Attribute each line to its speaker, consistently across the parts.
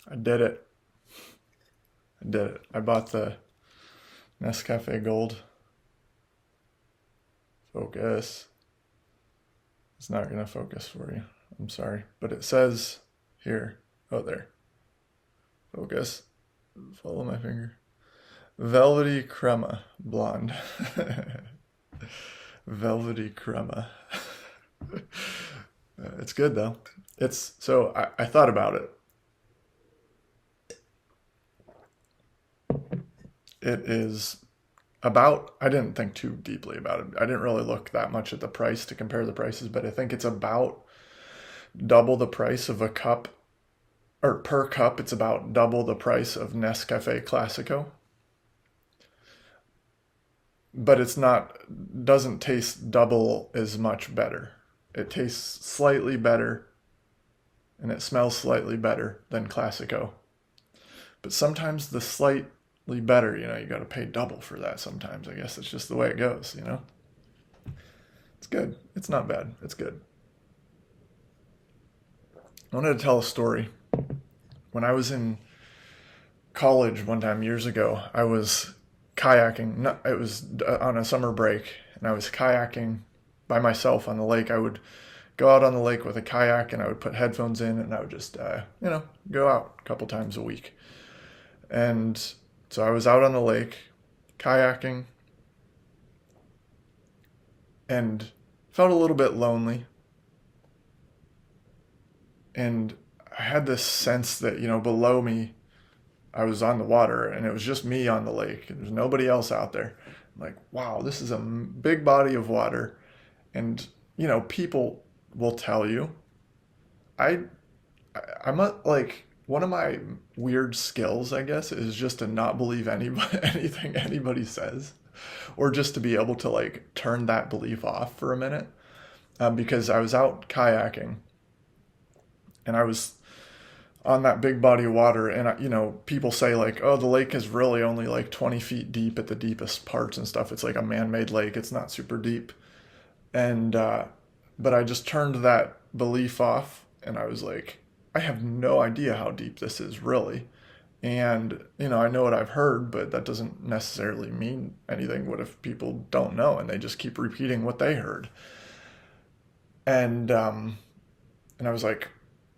Speaker 1: I did it. I did it. I bought the Nescafe Gold. Focus. It's not going to focus for you. I'm sorry. But it says here. Oh, there. Focus. Follow my finger. Velvety crema. Blonde. Velvety crema. It's good though. It's so I thought about it. It is about, I didn't think too deeply about it. I didn't really look that much at the price to compare the prices, but I think it's about double the price of a cup, or per cup, it's about double the price of Nescafe Classico. But it's not, doesn't taste double as much better. It tastes slightly better and it smells slightly better than Classico. But sometimes the slightly better, you got to pay double for that sometimes. I guess it's just the way it goes. It's good. It's not bad. It's good. I wanted to tell a story. When I was in college one time years ago, I was kayaking. It was on a summer break, and I was kayaking by myself on the lake. I would go out on the lake with a kayak, and I would put headphones in, and I would just, go out a couple times a week. And so I was out on the lake kayaking and felt a little bit lonely. And I had this sense that, below me, I was on the water and it was just me on the lake. There's nobody else out there. I'm like, wow, this is a big body of water. And, people will tell you. I, I'm like, one of my weird skills, I guess, is just to not believe anything anybody says, or just to be able to like turn that belief off for a minute. Because I was out kayaking and I was on that big body of water, and people say like, oh, the lake is really only like 20 feet deep at the deepest parts and stuff. It's like a man-made lake. It's not super deep. And but I just turned that belief off, and I was like, I have no idea how deep this is really. And I know what I've heard, but that doesn't necessarily mean anything. What if people don't know and they just keep repeating what they heard? And I was like,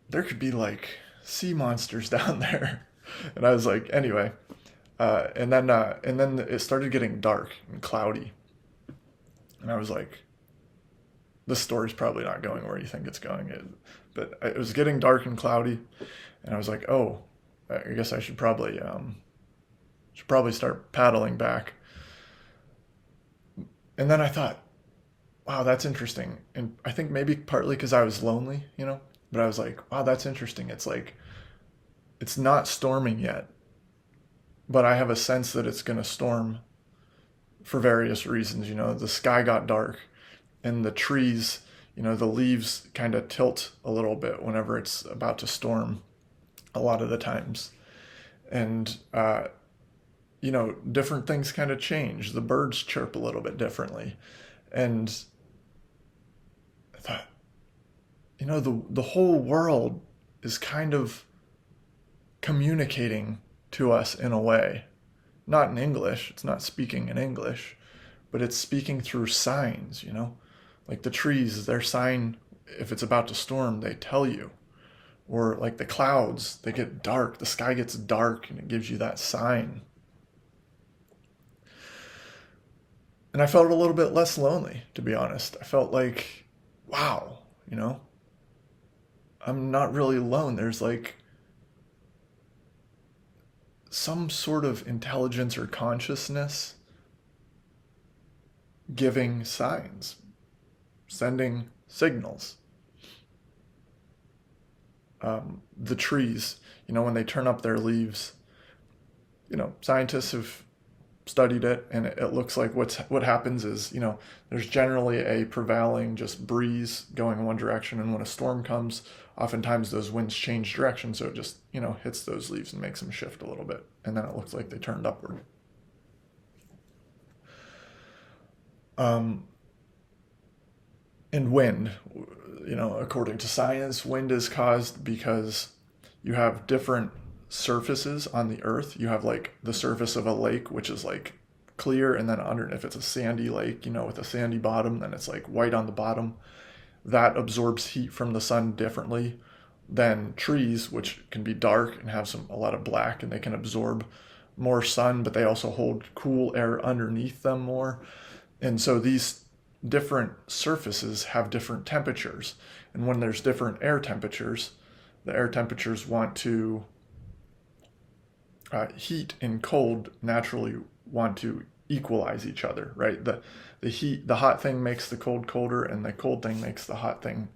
Speaker 1: there could be like sea monsters down there. And I was like, anyway. And then it started getting dark and cloudy. And I was like, this story's probably not going where you think it's going. But it was getting dark and cloudy, and I was like, oh, I guess I should probably start paddling back. And then I thought, wow, that's interesting. And I think maybe partly because I was lonely. But I was like, wow, that's interesting. It's like it's not storming yet, but I have a sense that it's going to storm for various reasons. The sky got dark, and the trees, the leaves kind of tilt a little bit whenever it's about to storm a lot of the times. And, different things kind of change. The birds chirp a little bit differently. And I thought, the whole world is kind of communicating to us in a way. Not in English, it's not speaking in English, but it's speaking through signs. Like the trees, their sign, if it's about to storm, they tell you. Or like the clouds, they get dark, the sky gets dark, and it gives you that sign. And I felt a little bit less lonely, to be honest. I felt like, wow, I'm not really alone. There's like some sort of intelligence or consciousness giving signs, sending signals. The trees, when they turn up their leaves, scientists have studied it, and it looks like what happens is, there's generally a prevailing just breeze going in one direction, and when a storm comes, oftentimes those winds change direction, so it just, hits those leaves and makes them shift a little bit, and then it looks like they turned upward. And wind, according to science, wind is caused because you have different surfaces on the earth. You have like the surface of a lake, which is like clear, and then under, if it's a sandy lake, with a sandy bottom, then it's like white on the bottom. That absorbs heat from the sun differently than trees, which can be dark and have a lot of black, and they can absorb more sun, but they also hold cool air underneath them more. And so these different surfaces have different temperatures. And when there's different air temperatures, the air temperatures want to heat and cold naturally want to equalize each other, right? The hot thing makes the cold colder, and the cold thing makes the hot thing,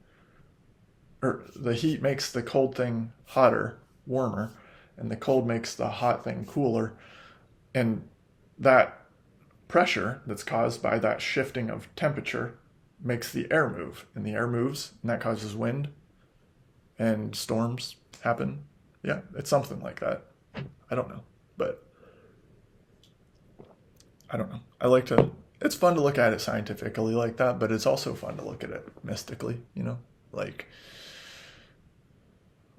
Speaker 1: or the heat makes the cold thing hotter, warmer, and the cold makes the hot thing cooler. And that pressure that's caused by that shifting of temperature makes the air move, and the air moves, and that causes wind, and storms happen. Yeah, it's something like that. I don't know, but I don't know. It's fun to look at it scientifically like that, but it's also fun to look at it mystically,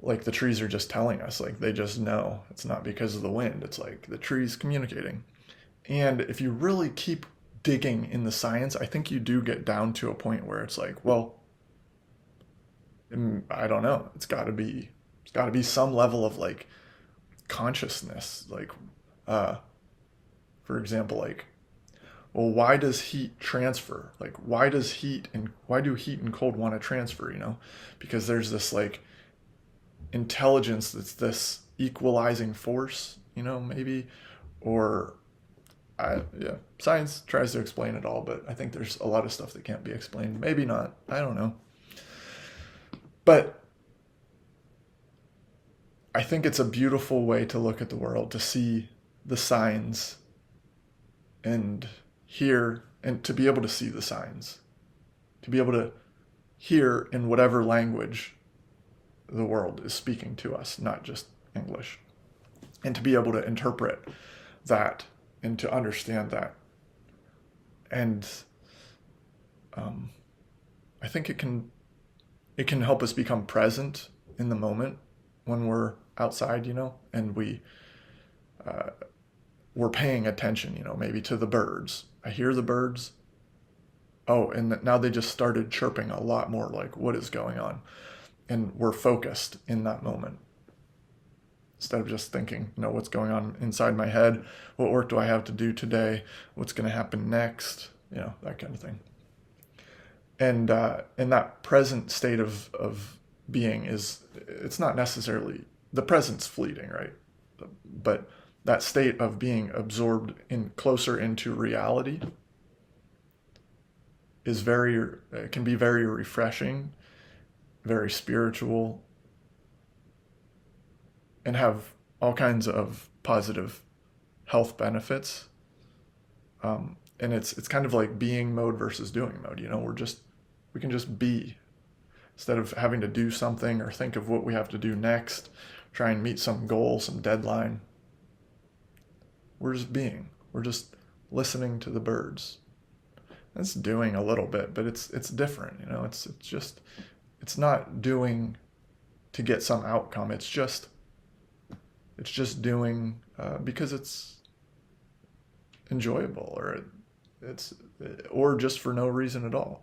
Speaker 1: like the trees are just telling us, like they just know. It's not because of the wind. It's like the trees communicating. And if you really keep digging in the science, I think you do get down to a point where it's like, well, I don't know. It's got to be some level of like consciousness, like for example, like, well, why does heat transfer? Like, why do heat and cold want to transfer? Because there's this like intelligence that's this equalizing force, maybe, or yeah, science tries to explain it all, but I think there's a lot of stuff that can't be explained. Maybe not. I don't know. But I think it's a beautiful way to look at the world, to see the signs and hear, and to be able to see the signs, to be able to hear in whatever language the world is speaking to us, not just English, and to be able to interpret that and to understand that. And I think it can help us become present in the moment when we're outside, and we're paying attention, maybe to the birds. I hear the birds. Oh, and now they just started chirping a lot more, like what is going on? And we're focused in that moment. Instead of just thinking, what's going on inside my head? What work do I have to do today? What's going to happen next? That kind of thing. And in that present state of being it's not necessarily, the present's fleeting, right? But that state of being absorbed closer into reality can be very refreshing, very spiritual, and have all kinds of positive health benefits. And it's kind of like being mode versus doing mode. We can just be, instead of having to do something or think of what we have to do next, try and meet some goal, some deadline. We're just being. We're just listening to the birds. That's doing a little bit, but it's different. It's not doing to get some outcome. It's just doing because it's enjoyable, or just for no reason at all.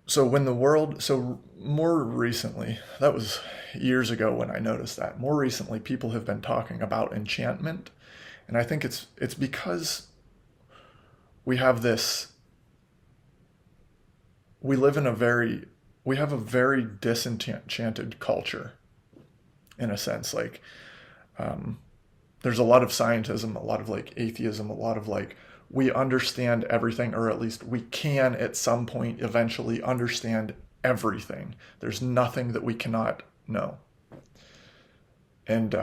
Speaker 1: So more recently, that was years ago when I noticed that. More recently, people have been talking about enchantment, and I think it's because we have a very disenchanted culture, in a sense. Like, there's a lot of scientism, a lot of like atheism, a lot of like, we understand everything, or at least we can at some point eventually understand everything. There's nothing that we cannot know. And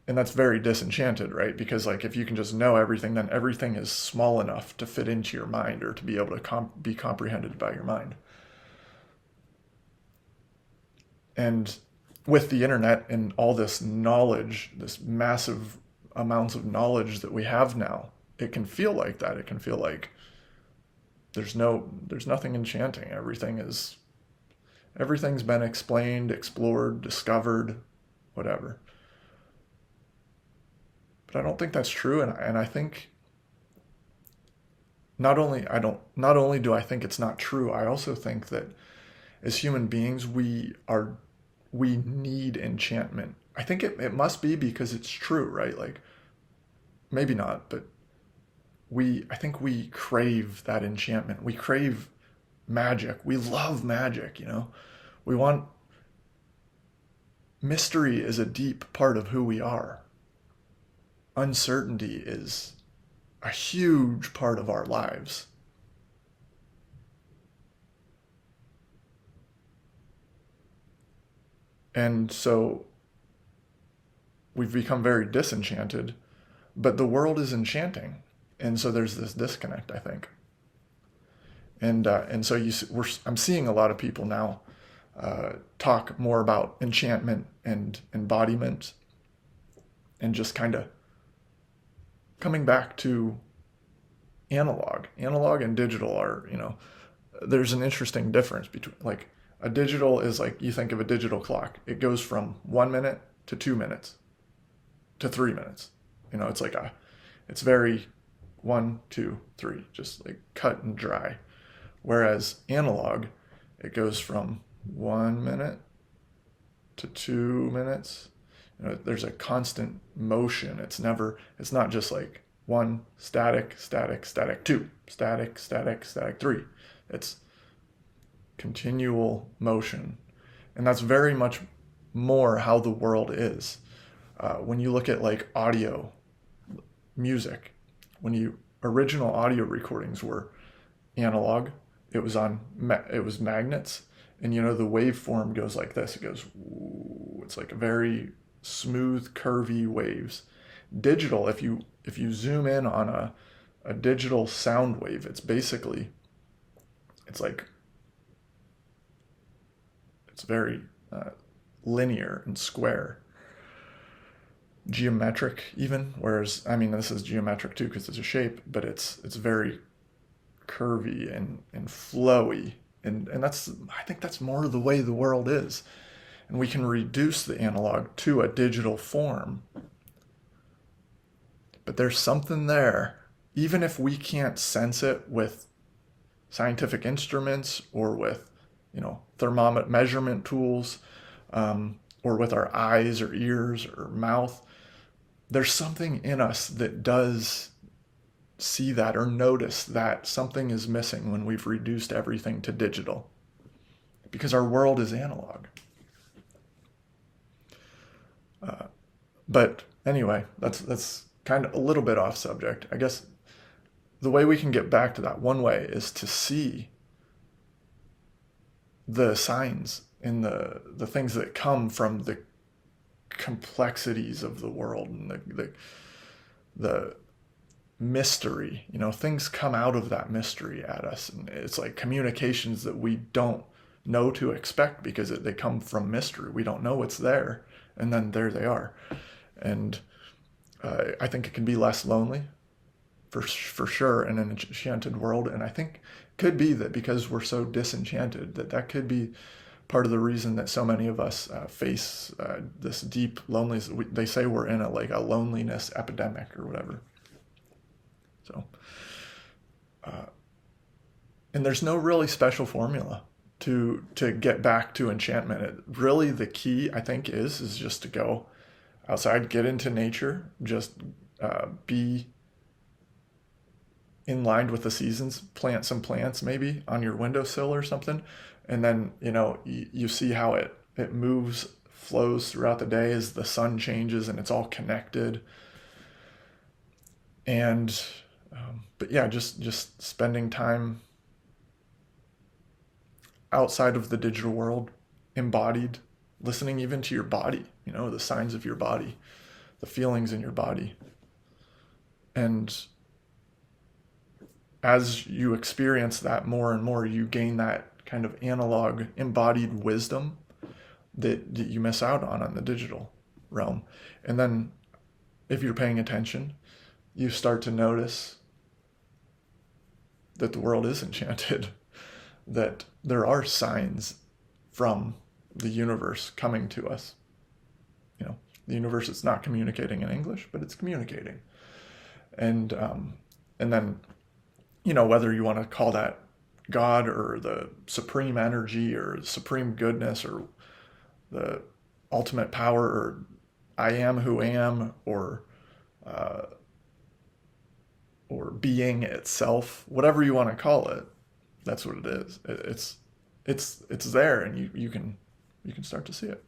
Speaker 1: that's very disenchanted, right? Because like, if you can just know everything, then everything is small enough to fit into your mind, or to be able to be comprehended by your mind. And with the internet and all this knowledge, this massive amounts of knowledge that we have now, it can feel like that. It can feel like there's nothing enchanting. Everything's been explained, explored, discovered, whatever. But I don't think that's true, and I think not only do I think it's not true, I also think that as human beings we need enchantment. I think it must be because it's true, right? Like maybe not, but I think we crave that enchantment. We crave magic. We love magic, you know. We want mystery is a deep part of who we are. Uncertainty is a huge part of our lives. And so we've become very disenchanted, but the world is enchanting. And so there's this disconnect, I think. And so I'm seeing a lot of people now talk more about enchantment and embodiment and just kind of coming back to analog. Analog and digital are, there's an interesting difference between, like, a digital is like, you think of a digital clock. It goes from 1 minute to 2 minutes to 3 minutes. It's very 1, 2, 3, just like cut and dry. Whereas analog, it goes from 1 minute to 2 minutes. There's a constant motion. It's not just like one, static, static, static, two, static, static, static, three. It's continual motion. And that's very much more how the world is. When you look at like audio, music, original audio recordings were analog, it was magnets, and the waveform goes like this. It goes, it's like a very smooth, curvy waves. Digital, if you zoom in on a digital sound wave, it's very linear and square, geometric even. Whereas, I mean, this is geometric too because it's a shape, but it's very curvy and flowy, and I think that's more the way the world is, and we can reduce the analog to a digital form. But there's something there, even if we can't sense it with scientific instruments or with thermometer measurement tools, or with our eyes or ears or mouth. There's something in us that does see that or notice that something is missing when we've reduced everything to digital, because our world is analog. But anyway, that's kind of a little bit off subject. I guess the way we can get back to that, one way, is to see the signs and the things that come from the complexities of the world and the mystery. Things come out of that mystery at us, and it's like communications that we don't know to expect because they come from mystery. We don't know what's there, and then there they are. And I think it can be less lonely, for sure, in an enchanted world. And I think it could be that because we're so disenchanted, that could be part of the reason that so many of us face this deep loneliness. They say we're in a loneliness epidemic or whatever. So, and there's no really special formula to get back to enchantment. Really, the key, I think, is just to go outside, get into nature, just be in line with the seasons, plant some plants maybe on your windowsill or something, and then you see how it moves, flows throughout the day as the sun changes, and it's all connected. And but yeah, just spending time outside of the digital world, embodied, listening even to your body, the signs of your body, the feelings in your body. And as you experience that more and more, you gain that kind of analog, embodied wisdom that you miss out on the digital realm. And then if you're paying attention, you start to notice that the world is enchanted, that there are signs from the universe coming to us. You know, the universe is not communicating in English, but it's communicating. And then, you know, whether you want to call that God or the supreme energy or supreme goodness or the ultimate power or I am who am or being itself, whatever you want to call it, that's what it is. It's there, and you can start to see it.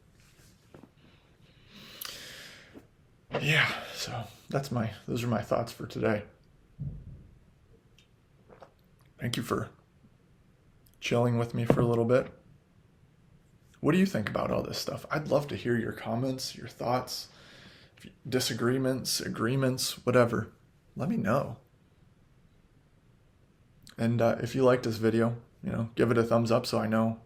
Speaker 1: Yeah, so those are my thoughts for today. Thank you for chilling with me for a little bit. What do you think about all this stuff? I'd love to hear your comments, your thoughts, disagreements, agreements, whatever. Let me know. And if you liked this video, you know, give it a thumbs up so I know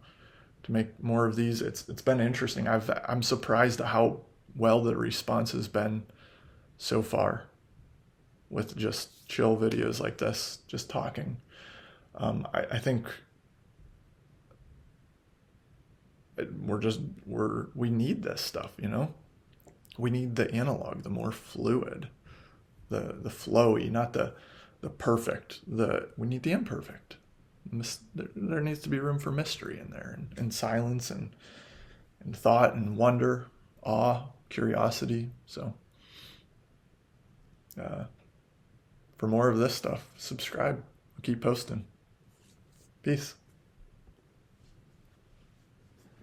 Speaker 1: to make more of these. It's been interesting. I'm surprised at how well the response has been so far with just chill videos like this, just talking. I think we need this stuff, you know? We need the analog, the more fluid, the flowy, not the perfect. We need the imperfect. There needs to be room for mystery in there, and silence, and thought, and wonder, awe, curiosity. So for more of this stuff, subscribe. I'll keep posting. Peace.